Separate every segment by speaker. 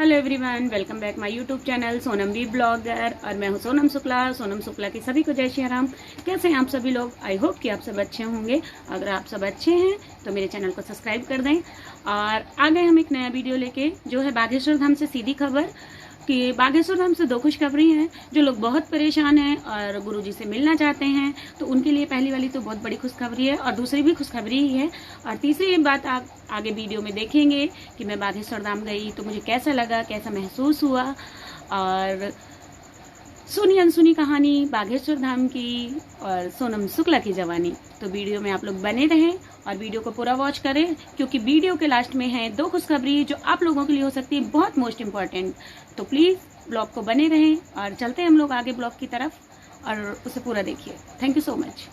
Speaker 1: Hello everyone, welcome back my YouTube channel Sonam B blogger. और मैं हूं सोनम शुक्ला की सभी को जय श्री राम। कैसे हैं आप सभी लोग? आई होप कि आप सब अच्छे होंगे। अगर आप सब अच्छे हैं तो मेरे चैनल को सब्सक्राइब कर दें। और आ गए हम एक नया वीडियो लेके, जो है बागेश्वर धाम से सीधी खबर कि बागेश्वर धाम से दो खुशखबरी हैं। जो लोग बहुत परेशान हैं और गुरुजी से मिलना चाहते हैं तो उनके लिए पहली वाली तो बहुत बड़ी खुशखबरी है, और दूसरी भी खुशखबरी ही है। और तीसरी बात आप आगे वीडियो में देखेंगे कि मैं बागेश्वर धाम गई तो मुझे कैसा लगा, कैसा महसूस हुआ, और सुनी अनसुनी कहानी बागेश्वर धाम की और सोनम शुक्ला की जवानी। तो वीडियो में आप लोग बने रहें और वीडियो को पूरा वॉच करें, क्योंकि वीडियो के लास्ट में है दो खुशखबरी जो आप लोगों के लिए हो सकती है बहुत मोस्ट इम्पॉर्टेंट। तो प्लीज़ ब्लॉग को बने रहें और चलते हैं हम लोग आगे ब्लॉग की तरफ, और उसे पूरा देखिए। Thank you so much.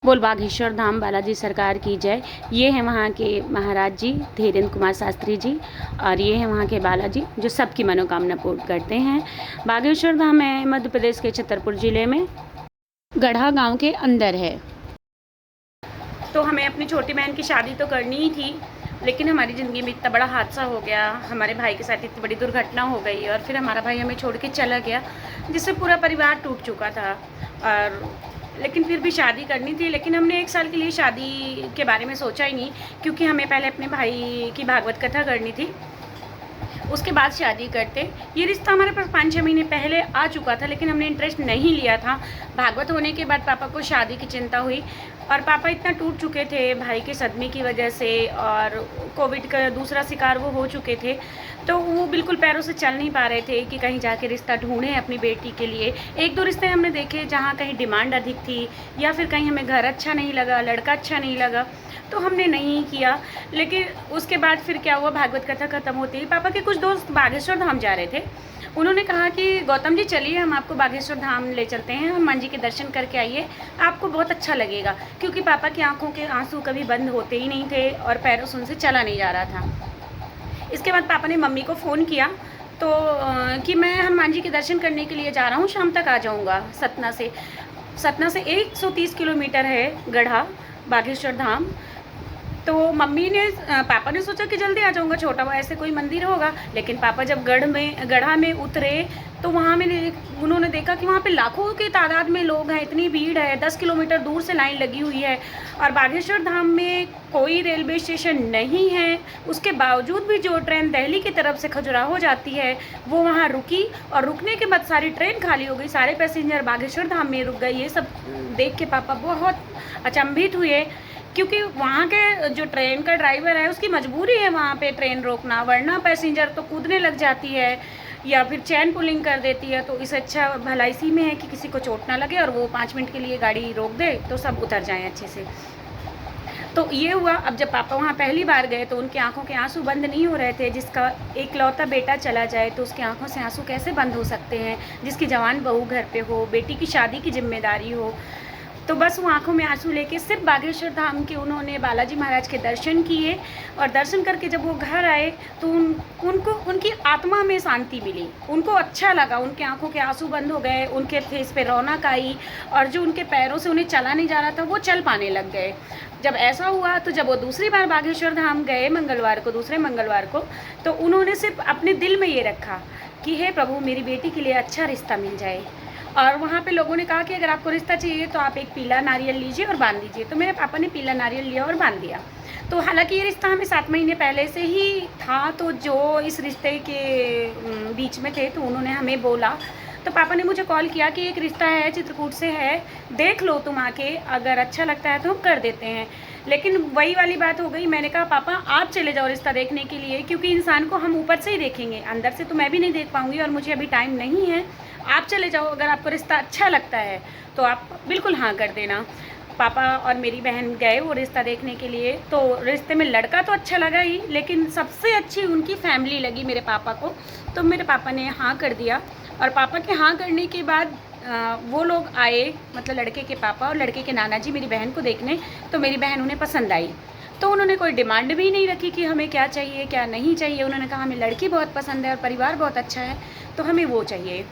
Speaker 1: बोल बागेश्वर धाम बालाजी सरकार की जय। ये हैं वहाँ के महाराज जी धीरेन्द्र कुमार शास्त्री जी, और ये हैं वहाँ के बालाजी जो सबकी मनोकामना पूर्ण करते हैं। बागेश्वर धाम है मध्य प्रदेश के छतरपुर ज़िले में, गढ़ा गांव के अंदर है। तो हमें अपनी छोटी बहन की शादी तो करनी ही थी, लेकिन हमारी ज़िंदगी में इतना बड़ा हादसा हो गया, हमारे भाई के साथ इतनी बड़ी दुर्घटना हो गई, और फिर हमारा भाई हमें छोड़ के चला गया, जिससे पूरा परिवार टूट चुका था। और लेकिन फिर भी शादी करनी थी, लेकिन हमने 1 साल के लिए शादी के बारे में सोचा ही नहीं, क्योंकि हमें पहले अपने भाई की भागवत कथा करनी थी, उसके बाद शादी करते। ये रिश्ता हमारे पास 5-6 महीने पहले आ चुका था, लेकिन हमने इंटरेस्ट नहीं लिया था। भागवत होने के बाद पापा को शादी की चिंता हुई, और पापा इतना टूट चुके थे भाई के सदमे की वजह से, और कोविड का दूसरा शिकार वो हो चुके थे, तो वो बिल्कुल पैरों से चल नहीं पा रहे थे कि कहीं जाके रिश्ता ढूंढें अपनी बेटी के लिए। 1-2 रिश्ते हमने देखे जहाँ कहीं डिमांड अधिक थी, या फिर कहीं हमें घर अच्छा नहीं लगा, लड़का अच्छा नहीं लगा, तो हमने नहीं किया। लेकिन उसके बाद फिर क्या हुआ, भागवत कथा ख़त्म होती ही पापा के कुछ दोस्त बागेश्वर धाम जा रहे थे। उन्होंने कहा कि गौतम जी चलिए, हम आपको बागेश्वर धाम ले चलते हैं, हनुमान जी के दर्शन करके आइए, आपको बहुत अच्छा लगेगा। क्योंकि पापा की आंखों के आंसू कभी बंद होते ही नहीं थे, और पैरों से उनसे चला नहीं जा रहा था। इसके बाद पापा ने मम्मी को फ़ोन किया तो कि मैं हनुमान जी के दर्शन करने के लिए जा रहा हूँ, शाम तक आ जाऊँगा। सतना से 130 किलोमीटर है गढ़ा बागेश्वर धाम। तो मम्मी ने पापा ने सोचा कि जल्दी आ जाऊँगा, छोटा हुआ ऐसे कोई मंदिर होगा। लेकिन पापा जब गढ़ा में उतरे तो वहाँ में उन्होंने देखा कि वहाँ पे लाखों की तादाद में लोग हैं, इतनी भीड़ है, 10 किलोमीटर दूर से लाइन लगी हुई है, और बागेश्वर धाम में कोई रेलवे स्टेशन नहीं है। उसके बावजूद भी जो ट्रेन दिल्ली की तरफ से खजुराहो जाती है वो वहाँ रुकी, और रुकने के बाद सारी ट्रेन खाली हो गई, सारे पैसेंजर बागेश्वर धाम में रुक गए। ये सब देख के पापा बहुत अचंभित हुए, क्योंकि वहाँ के जो ट्रेन का ड्राइवर है उसकी मजबूरी है वहाँ पे ट्रेन रोकना, वरना पैसेंजर तो कूदने लग जाती है या फिर चैन पुलिंग कर देती है। तो इससे अच्छा भला इसी में है कि किसी को चोट ना लगे और वो 5 मिनट के लिए गाड़ी रोक दे तो सब उतर जाएं अच्छे से। तो ये हुआ। अब जब पापा वहाँ पहली बार गए तो उनकी आंखों के आंसू बंद नहीं हो रहे थे। जिसका एकलौता बेटा चला जाए तो उसकी आंखों से आंसू कैसे बंद हो सकते हैं, जिसकी जवान बहू घर पे हो, बेटी की शादी की जिम्मेदारी हो। तो बस वो आंखों में आंसू लेके सिर्फ बागेश्वर धाम के उन्होंने बालाजी महाराज के दर्शन किए, और दर्शन करके जब वो घर आए तो उनको उनकी आत्मा में शांति मिली, उनको अच्छा लगा, उनके आंखों के आंसू बंद हो गए, उनके फेस पे रौनक आई, और जो उनके पैरों से उन्हें चला नहीं जा रहा था वो चल पाने लग गए। जब ऐसा हुआ तो जब वो दूसरी बार बागेश्वर धाम गए दूसरे मंगलवार को, तो उन्होंने सिर्फ अपने दिल में ये रखा कि हे प्रभु, मेरी बेटी के लिए अच्छा रिश्ता मिल जाए। और वहाँ पे लोगों ने कहा कि अगर आपको रिश्ता चाहिए तो आप एक पीला नारियल लीजिए और बांध दीजिए। तो मेरे पापा ने पीला नारियल लिया और बांध दिया। तो हालांकि ये रिश्ता हमें 7 महीने पहले से ही था, तो जो इस रिश्ते के बीच में थे तो उन्होंने हमें बोला, तो पापा ने मुझे कॉल किया कि एक रिश्ता है, चित्रकूट से है, देख लो तुम आके, अगर अच्छा लगता है तो हम कर देते हैं। लेकिन वही वाली बात हो गई, मैंने कहा पापा आप चले जाओ रिश्ता देखने के लिए, क्योंकि इंसान को हम ऊपर से ही देखेंगे, अंदर से तो मैं भी नहीं देख पाऊँगी और मुझे अभी टाइम नहीं है। आप चले जाओ, अगर आपको रिश्ता अच्छा लगता है तो आप बिल्कुल हाँ कर देना। पापा और मेरी बहन गए वो रिश्ता देखने के लिए। तो रिश्ते में लड़का तो अच्छा लगा ही, लेकिन सबसे अच्छी उनकी फैमिली लगी मेरे पापा को। तो मेरे पापा ने हाँ कर दिया, और पापा के हाँ करने के बाद वो लोग आए, मतलब लड़के के पापा और लड़के के नाना जी मेरी बहन को देखने। तो मेरी बहन उन्हें पसंद आई, तो उन्होंने कोई डिमांड भी नहीं रखी कि हमें क्या चाहिए क्या नहीं चाहिए। उन्होंने कहा हमें लड़की बहुत पसंद है और परिवार बहुत अच्छा है, तो हमें वो चाहिए।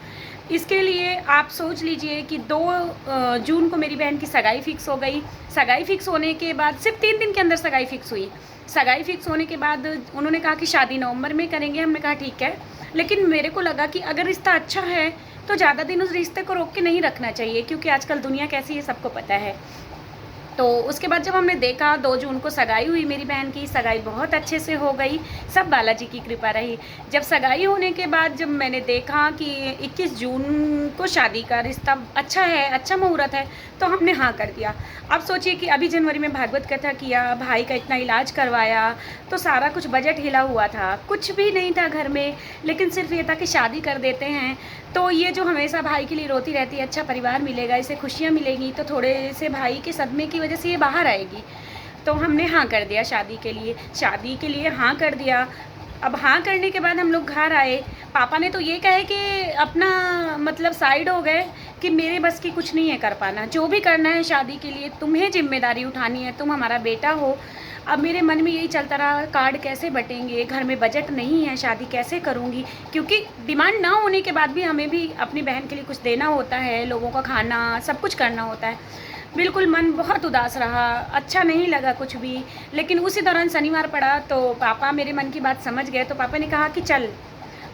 Speaker 1: इसके लिए आप सोच लीजिए कि 2 जून को मेरी बहन की सगाई फिक्स हो गई। सगाई फिक्स होने के बाद सिर्फ 3 दिन के अंदर सगाई फिक्स हुई। सगाई फिक्स होने के बाद उन्होंने कहा कि शादी नवंबर में करेंगे। हमने कहा ठीक है, लेकिन मेरे को लगा कि अगर रिश्ता अच्छा है तो ज़्यादा दिन उस रिश्ते को रोक के नहीं रखना चाहिए, क्योंकि आजकल दुनिया कैसी है सबको पता है। तो उसके बाद जब हमने देखा 2 जून को सगाई हुई मेरी बहन की, सगाई बहुत अच्छे से हो गई, सब बालाजी की कृपा रही। जब सगाई होने के बाद जब मैंने देखा कि 21 जून को शादी का रिश्ता अच्छा है, अच्छा मुहूर्त है, तो हमने हाँ कर दिया। अब सोचिए कि अभी जनवरी में भागवत कथा किया, भाई का इतना इलाज करवाया, तो सारा कुछ बजट हिला हुआ था, कुछ भी नहीं था घर में, लेकिन सिर्फ ये था कि शादी कर देते हैं तो ये जो हमेशा भाई के लिए रोती रहती है, अच्छा परिवार मिलेगा, इसे खुशियाँ मिलेंगी, तो थोड़े से भाई के सदमे की वजह से ये बाहर आएगी। तो हमने हाँ कर दिया शादी के लिए हाँ कर दिया। अब हाँ करने के बाद हम लोग घर आए, पापा ने तो ये कहे कि अपना मतलब साइड हो गए कि मेरे बस की कुछ नहीं है कर पाना, जो भी करना है शादी के लिए तुम्हें जिम्मेदारी उठानी है, तुम हमारा बेटा हो। अब मेरे मन में यही चलता रहा, कार्ड कैसे बटेंगे, घर में बजट नहीं है, शादी कैसे करूँगी, क्योंकि डिमांड ना होने के बाद भी हमें भी अपनी बहन के लिए कुछ देना होता है, लोगों का खाना सब कुछ करना होता है। बिल्कुल मन बहुत उदास रहा, अच्छा नहीं लगा कुछ भी। लेकिन उसी दौरान शनिवार पड़ा तो पापा मेरे मन की बात समझ गए, तो पापा ने कहा कि चल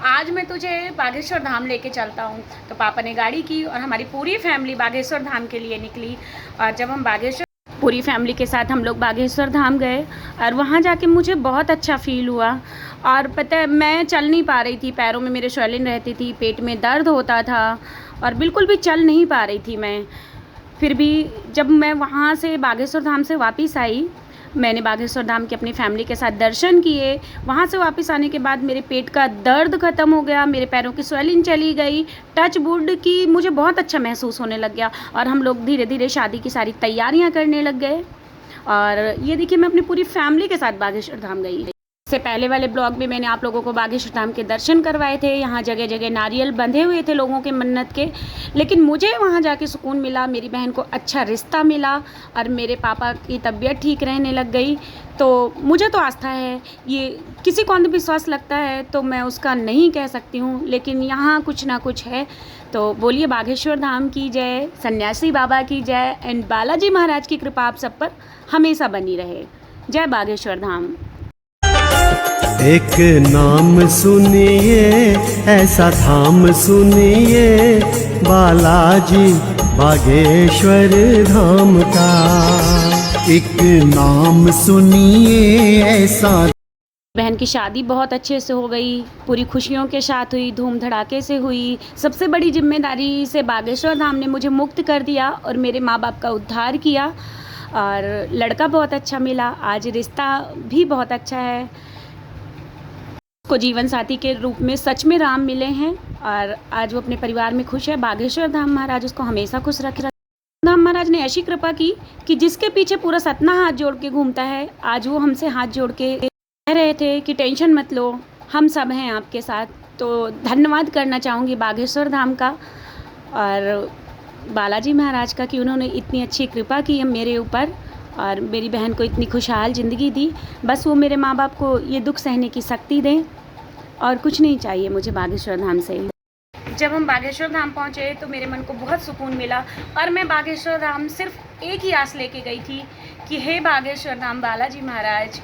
Speaker 1: आज मैं तुझे बागेश्वर धाम लेके चलता हूँ। तो पापा ने गाड़ी की और हमारी पूरी फैमिली बागेश्वर धाम के लिए निकली। और जब हम पूरी फैमिली के साथ हम लोग बागेश्वर धाम गए और वहाँ जाके मुझे बहुत अच्छा फील हुआ। और पता है मैं चल नहीं पा रही थी, पैरों में मेरे स्वेलिंग रहती थी, पेट में दर्द होता था और बिल्कुल भी चल नहीं पा रही थी मैं। फिर भी जब मैं वहाँ से बागेश्वर धाम से वापस आई, मैंने बागेश्वर धाम के अपनी फैमिली के साथ दर्शन किए। वहाँ से वापस आने के बाद मेरे पेट का दर्द ख़त्म हो गया, मेरे पैरों की स्वेलिंग चली गई, टच वुड की मुझे बहुत अच्छा महसूस होने लग गया। और हम लोग धीरे धीरे शादी की सारी तैयारियाँ करने लग गए। और ये देखिए मैं अपनी पूरी फैमिली के साथ बागेश्वर धाम गई। इससे पहले वाले ब्लॉग में मैंने आप लोगों को बागेश्वर धाम के दर्शन करवाए थे। यहाँ जगह जगह नारियल बंधे हुए थे लोगों के मन्नत के, लेकिन मुझे वहाँ जाके सुकून मिला, मेरी बहन को अच्छा रिश्ता मिला और मेरे पापा की तबीयत ठीक रहने लग गई। तो मुझे तो आस्था है, ये किसी को अंधविश्वास लगता है तो मैं उसका नहीं कह सकती हूँ, लेकिन यहाँ कुछ ना कुछ है। तो बोलिए बागेश्वर धाम की जय, सन्यासी बाबा की जय एंड बालाजी महाराज की कृपा आप सब पर हमेशा बनी रहे। जय बागेश्वर धाम।
Speaker 2: एक नाम सुनिए, ऐसा धाम सुनिए, बालाजी बागेश्वर धाम का। एक नाम सुनिए ऐसा।
Speaker 1: बहन की शादी बहुत अच्छे से हो गई, पूरी खुशियों के साथ हुई, धूम धड़ाके से हुई। सबसे बड़ी जिम्मेदारी से बागेश्वर धाम ने मुझे मुक्त कर दिया और मेरे माँ बाप का उद्धार किया। और लड़का बहुत अच्छा मिला, आज रिश्ता भी बहुत अच्छा है। को जीवन साथी के रूप में सच में राम मिले हैं और आज वो अपने परिवार में खुश है। बागेश्वर धाम महाराज उसको हमेशा खुश रखे। धाम महाराज ने ऐसी कृपा की कि जिसके पीछे पूरा सतना हाथ जोड़ के घूमता है, आज वो हमसे हाथ जोड़ के कह रहे थे कि टेंशन मत लो, हम सब हैं आपके साथ। तो धन्यवाद करना चाहूँगी बागेश्वर धाम का और बालाजी महाराज का कि उन्होंने इतनी अच्छी कृपा की है मेरे ऊपर और मेरी बहन को इतनी खुशहाल ज़िंदगी दी। बस वो मेरे माँ बाप को ये दुख सहने की शक्ति दें और कुछ नहीं चाहिए मुझे बागेश्वर धाम से। जब हम बागेश्वर धाम पहुँचे तो मेरे मन को बहुत सुकून मिला और मैं बागेश्वर धाम सिर्फ एक ही आस लेके गई थी कि हे बागेश्वर धाम बालाजी महाराज,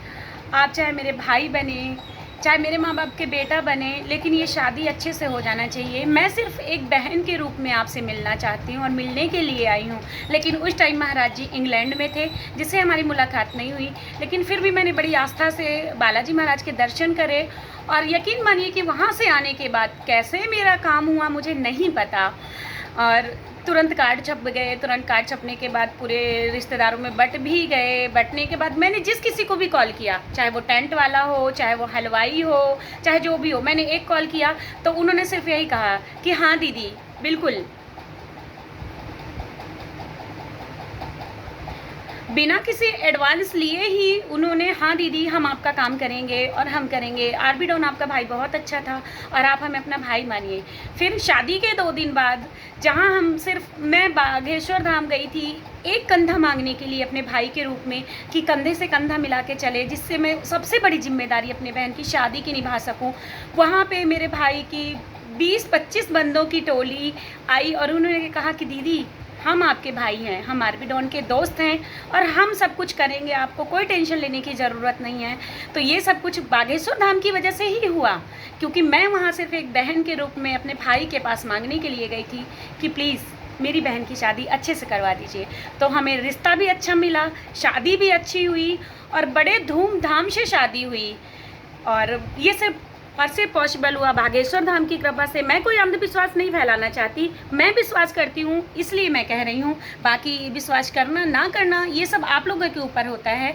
Speaker 1: आप चाहे मेरे भाई बने, चाहे मेरे माँ बाप के बेटा बने, लेकिन ये शादी अच्छे से हो जाना चाहिए। मैं सिर्फ एक बहन के रूप में आपसे मिलना चाहती हूँ और मिलने के लिए आई हूँ। लेकिन उस टाइम महाराज जी इंग्लैंड में थे, जिससे हमारी मुलाकात नहीं हुई। लेकिन फिर भी मैंने बड़ी आस्था से बालाजी महाराज के दर्शन करे और यकीन मानिए कि वहाँ से आने के बाद कैसे मेरा काम हुआ मुझे नहीं पता। और तुरंत कार्ड छप गए, तुरंत कार्ड छपने के बाद पूरे रिश्तेदारों में बट भी गए। बटने के बाद मैंने जिस किसी को भी कॉल किया, चाहे वो टेंट वाला हो, चाहे वो हलवाई हो, चाहे जो भी हो, मैंने एक कॉल किया तो उन्होंने सिर्फ यही कहा कि हाँ दीदी बिल्कुल। बिना किसी एडवांस लिए ही उन्होंने हाँ दीदी हम आपका काम करेंगे और हम करेंगे। आरबी डॉन आपका भाई बहुत अच्छा था और आप हमें अपना भाई मानिए। फिर शादी के 2 दिन बाद जहाँ हम सिर्फ मैं बागेश्वर धाम गई थी एक कंधा मांगने के लिए अपने भाई के रूप में कि कंधे से कंधा मिला के चले, जिससे मैं सबसे बड़ी जिम्मेदारी अपने बहन की शादी की निभा सकूँ। वहाँ पे मेरे भाई की 20-25 बंदों की टोली आई और उन्होंने कहा कि दीदी हम आपके भाई हैं, हम आरपी डॉन के दोस्त हैं और हम सब कुछ करेंगे, आपको कोई टेंशन लेने की ज़रूरत नहीं है। तो ये सब कुछ बागेश्वर धाम की वजह से ही हुआ, क्योंकि मैं वहाँ सिर्फ एक बहन के रूप में अपने भाई के पास मांगने के लिए गई थी कि प्लीज़ मेरी बहन की शादी अच्छे से करवा दीजिए। तो हमें रिश्ता भी अच्छा मिला, शादी भी अच्छी हुई और बड़े धूमधाम से शादी हुई। और ये सब से पॉसिबल हुआ बागेश्वर धाम की कृपा से। मैं कोई अंधविश्वास नहीं फैलाना चाहती, मैं विश्वास करती हूँ इसलिए मैं कह रही हूँ। बाकी विश्वास करना ना करना ये सब आप लोगों के ऊपर होता है।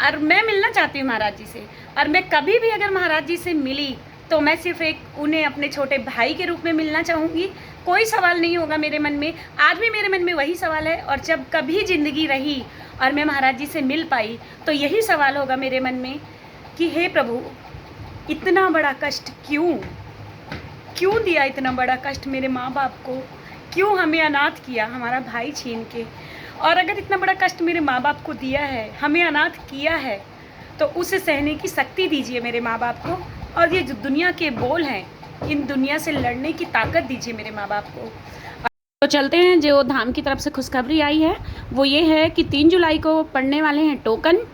Speaker 1: और मैं मिलना चाहती हूँ महाराज जी से, और मैं कभी भी अगर महाराज जी से मिली तो मैं सिर्फ एक उन्हें अपने छोटे भाई के रूप में मिलना चाहूँगी। कोई सवाल नहीं होगा मेरे मन में, आज भी मेरे मन में वही सवाल है। और जब कभी ज़िंदगी रही और मैं महाराज जी से मिल पाई तो यही सवाल होगा मेरे मन में कि हे प्रभु, इतना बड़ा कष्ट क्यों दिया, इतना बड़ा कष्ट मेरे माँ बाप को, क्यों हमें अनाथ किया हमारा भाई छीन के। और अगर इतना बड़ा कष्ट मेरे माँ बाप को दिया है, हमें अनाथ किया है, तो उसे सहने की शक्ति दीजिए मेरे माँ बाप को। और ये जो दुनिया के बोल हैं, इन दुनिया से लड़ने की ताकत दीजिए मेरे माँ बाप को। तो चलते हैं, जो धाम की तरफ से खुशखबरी आई है वो ये है कि 3 जुलाई को पड़ने वाले हैं टोकन।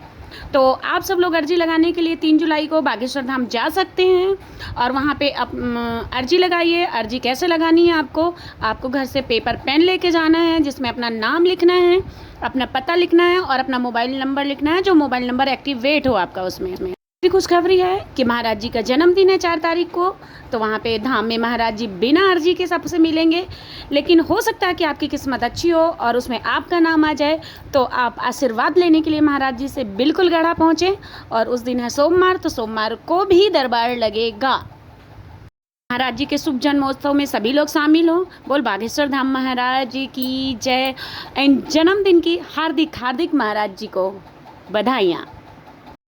Speaker 1: तो आप सब लोग अर्जी लगाने के लिए 3 जुलाई को बागेश्वर धाम जा सकते हैं और वहाँ पे अर्जी लगाइए। अर्जी कैसे लगानी है, आपको घर से पेपर पेन लेके जाना है, जिसमें अपना नाम लिखना है, अपना पता लिखना है और अपना मोबाइल नंबर लिखना है, जो मोबाइल नंबर एक्टिवेट हो आपका उसमें। खुशखबरी है कि महाराज जी का जन्मदिन है 4 तारीख को, तो वहाँ पे धाम में महाराज जी बिना अर्जी के सबसे मिलेंगे। लेकिन हो सकता है कि आपकी किस्मत अच्छी हो और उसमें आपका नाम आ जाए, तो आप आशीर्वाद लेने के लिए महाराज जी से बिल्कुल गढ़ा पहुँचें। और उस दिन है सोमवार, तो सोमवार को भी दरबार लगेगा। महाराज जी के शुभ जन्मोत्सव में सभी लोग शामिल हों। बोल बागेश्वर धाम महाराज जी की जय। एंड जन्मदिन की हार्दिक महाराज जी को बधाइयाँ।